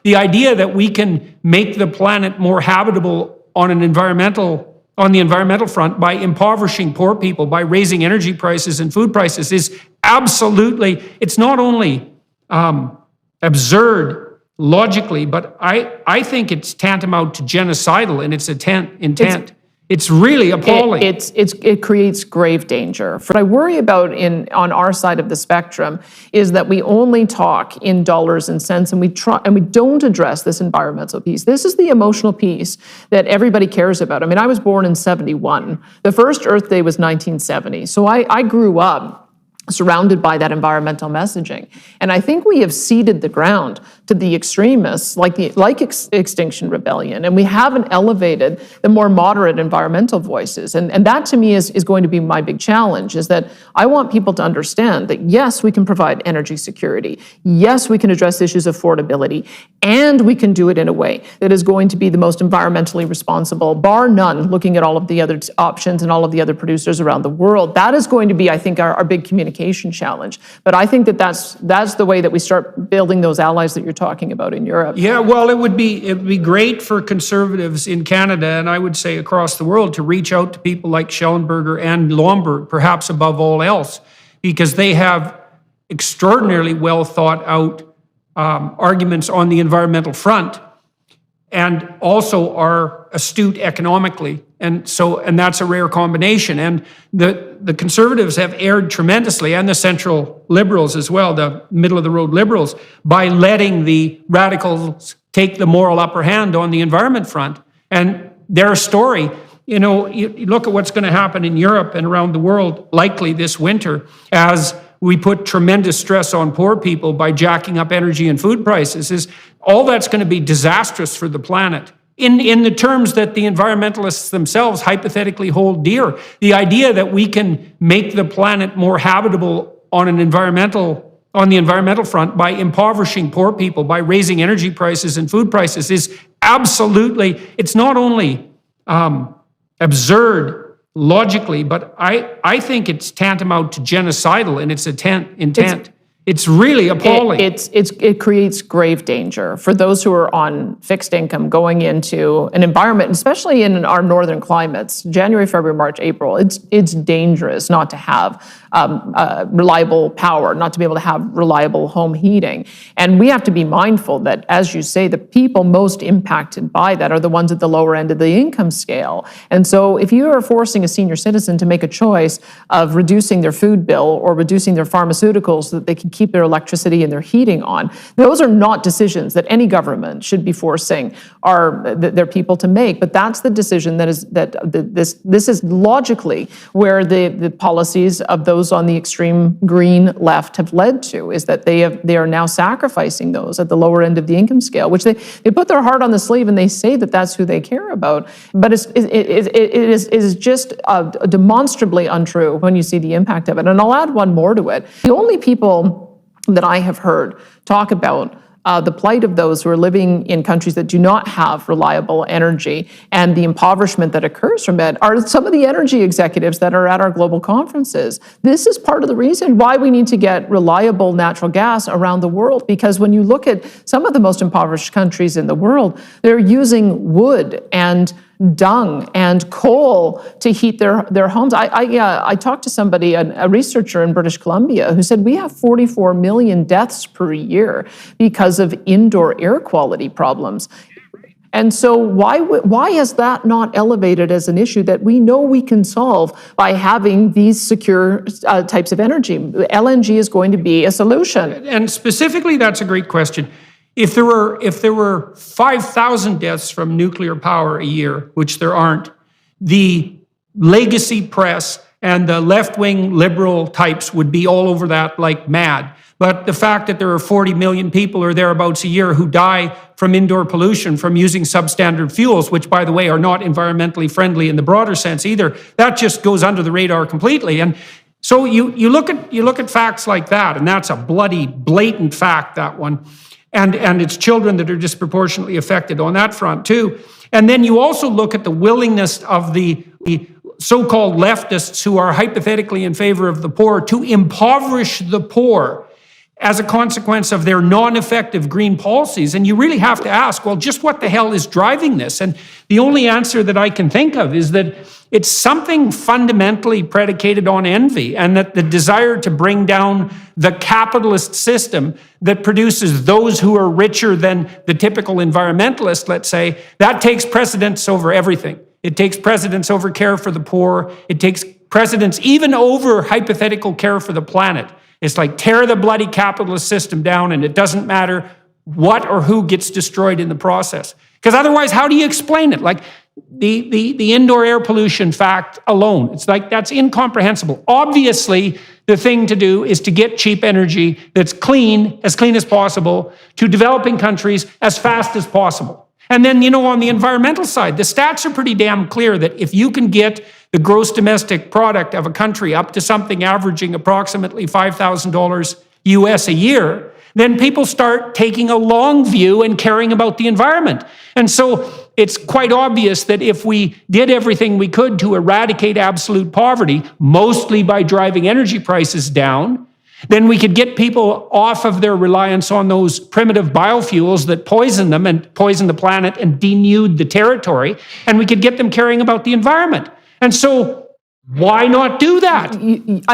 The idea that we can make the planet more habitable on the environmental front by impoverishing poor people, by raising energy prices and food prices is absolutely, it's not only absurd logically, but I think it's tantamount to genocidal in its intent. It's really appalling. It creates grave danger. What I worry about on our side of the spectrum is that we only talk in dollars and cents, and we don't address this environmental piece. This is the emotional piece that everybody cares about. I mean, I was born in 71. The first Earth Day was 1970. So I grew up surrounded by that environmental messaging. And I think we have ceded the ground to the extremists like Extinction Rebellion, and we haven't elevated the more moderate environmental voices. And that to me is going to be my big challenge, is that I want people to understand that yes, we can provide energy security, yes, we can address issues of affordability, and we can do it in a way that is going to be the most environmentally responsible, bar none, looking at all of the other options and all of the other producers around the world. That is going to be, I think, our big communication challenge. But I think that's the way that we start building those allies that you're talking about in Europe. Yeah, well, it would be great for conservatives in Canada, and I would say across the world, to reach out to people like Schellenberger and Lomberg, perhaps above all else, because they have extraordinarily well thought out arguments on the environmental front, and also are astute economically. And that's a rare combination. And the conservatives have erred tremendously, and the central liberals as well, the middle of the road liberals, by letting the radicals take the moral upper hand on the environment front. And their story, you look at what's going to happen in Europe and around the world, likely this winter, as we put tremendous stress on poor people by jacking up energy and food prices, is all that's going to be disastrous for the planet. In the terms that the environmentalists themselves hypothetically hold dear. The idea that we can make the planet more habitable on the environmental front by impoverishing poor people, by raising energy prices and food prices is absolutely, it's not only absurd logically, but I think it's tantamount to genocidal in its intent. It's really appalling. It creates grave danger for those who are on fixed income going into an environment, especially in our northern climates, January, February, March, April. It's dangerous not to have reliable power, not to be able to have reliable home heating. And we have to be mindful that, as you say, the people most impacted by that are the ones at the lower end of the income scale. And so if you are forcing a senior citizen to make a choice of reducing their food bill or reducing their pharmaceuticals so that they can keep their electricity and their heating on, those are not decisions that any government should be forcing their people to make. But that's the decision this is logically where the policies of those on the extreme green left have led to, is that they are now sacrificing those at the lower end of the income scale, which they put their heart on the sleeve and they say that that's who they care about. But it is just demonstrably untrue when you see the impact of it. And I'll add one more to it. The only people that I have heard talk about the plight of those who are living in countries that do not have reliable energy and the impoverishment that occurs from it are some of the energy executives that are at our global conferences. This is part of the reason why we need to get reliable natural gas around the world, because when you look at some of the most impoverished countries in the world, they're using wood and dung and coal to heat their homes. I talked to somebody, a researcher in British Columbia, who said we have 44 million deaths per year because of indoor air quality problems. And so why is that not elevated as an issue that we know we can solve by having these secure types of energy? LNG is going to be a solution. And specifically, that's a great question. If there were 5,000 deaths from nuclear power a year, which there aren't, the legacy press and the left-wing liberal types would be all over that like mad. But the fact that there are 40 million people or thereabouts a year who die from indoor pollution from using substandard fuels, which, by the way, are not environmentally friendly in the broader sense either, that just goes under the radar completely. And so you look at facts like that, and that's a bloody, blatant fact, that one. And it's children that are disproportionately affected on that front too. And then you also look at the willingness of the so-called leftists who are hypothetically in favor of the poor to impoverish the poor. as a consequence of their non-effective green policies. And you really have to ask, well, just what the hell is driving this? And the only answer that I can think of is that it's something fundamentally predicated on envy, and that the desire to bring down the capitalist system that produces those who are richer than the typical environmentalist, let's say, that takes precedence over everything. It takes precedence over care for the poor. It takes precedence even over hypothetical care for the planet. It's like tear the bloody capitalist system down, and it doesn't matter what or who gets destroyed in the process. Because otherwise, how do you explain it? Like the indoor air pollution fact alone, it's like that's incomprehensible. Obviously, the thing to do is to get cheap energy that's clean as possible, to developing countries as fast as possible. And then, on the environmental side, the stats are pretty damn clear that if you can get the gross domestic product of a country up to something averaging approximately $5,000 US a year, then people start taking a long view and caring about the environment. And so it's quite obvious that if we did everything we could to eradicate absolute poverty, mostly by driving energy prices down, then we could get people off of their reliance on those primitive biofuels that poison them and poison the planet and denude the territory, and we could get them caring about the environment. And so why not do that?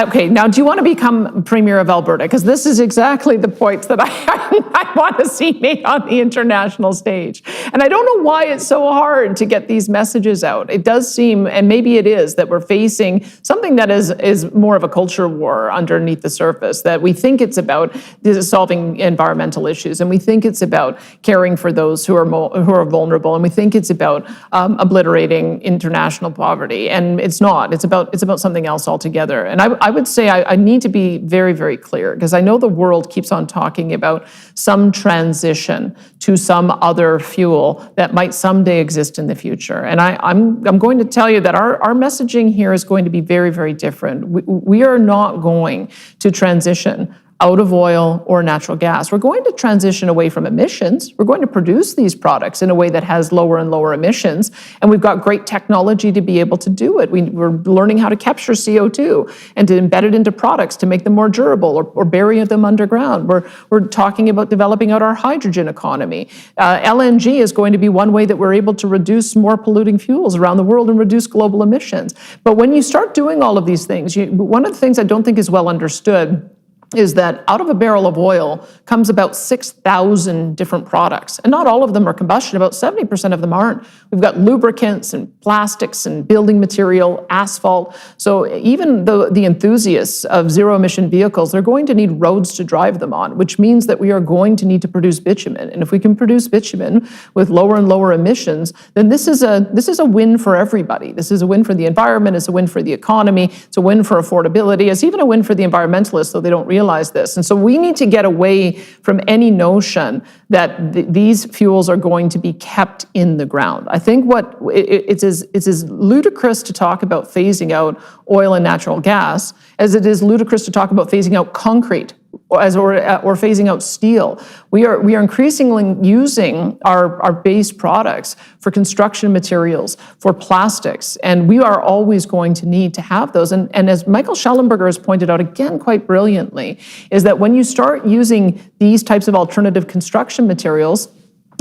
Okay, now do you want to become Premier of Alberta? Because this is exactly the points that I want to see made on the international stage. And I don't know why it's so hard to get these messages out. It does seem, and maybe it is, that we're facing something that is more of a culture war underneath the surface, that we think it's about solving environmental issues, and we think it's about caring for those who are vulnerable, and we think it's about obliterating international poverty. And it's not. It's about something else altogether. And I would say I need to be very, very clear, because I know the world keeps on talking about some transition to some other fuel that might someday exist in the future. And I'm going to tell you that our messaging here is going to be very, very different. We are not going to transition out of oil or natural gas. We're going to transition away from emissions. We're going to produce these products in a way that has lower and lower emissions, and we've got great technology to be able to do it. We're learning how to capture CO2 and to embed it into products to make them more durable, or bury them underground. We're talking about developing out our hydrogen economy. LNG is going to be one way that we're able to reduce more polluting fuels around the world and reduce global emissions. But when you start doing all of these things, one of the things I don't think is well understood is that out of a barrel of oil comes about 6,000 different products. And not all of them are combustion, about 70% of them aren't. We've got lubricants and plastics and building material, asphalt. So even the enthusiasts of zero-emission vehicles, they're going to need roads to drive them on, which means that we are going to need to produce bitumen. And if we can produce bitumen with lower and lower emissions, then this is a win for everybody. This is a win for the environment, it's a win for the economy, it's a win for affordability, it's even a win for the environmentalists, though they don't realize this. And so we need to get away from any notion that these fuels are going to be kept in the ground. I think it's as ludicrous to talk about phasing out oil and natural gas as it is ludicrous to talk about phasing out concrete or phasing out steel. We are increasingly using our base products for construction materials, for plastics, and we are always going to need to have those. And as Michael Schellenberger has pointed out again quite brilliantly, is that when you start using these types of alternative construction materials,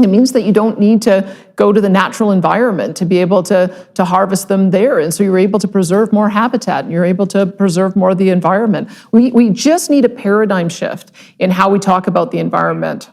it means that you don't need to go to the natural environment to be able to harvest them there. And so you're able to preserve more habitat, and you're able to preserve more of the environment. We just need a paradigm shift in how we talk about the environment.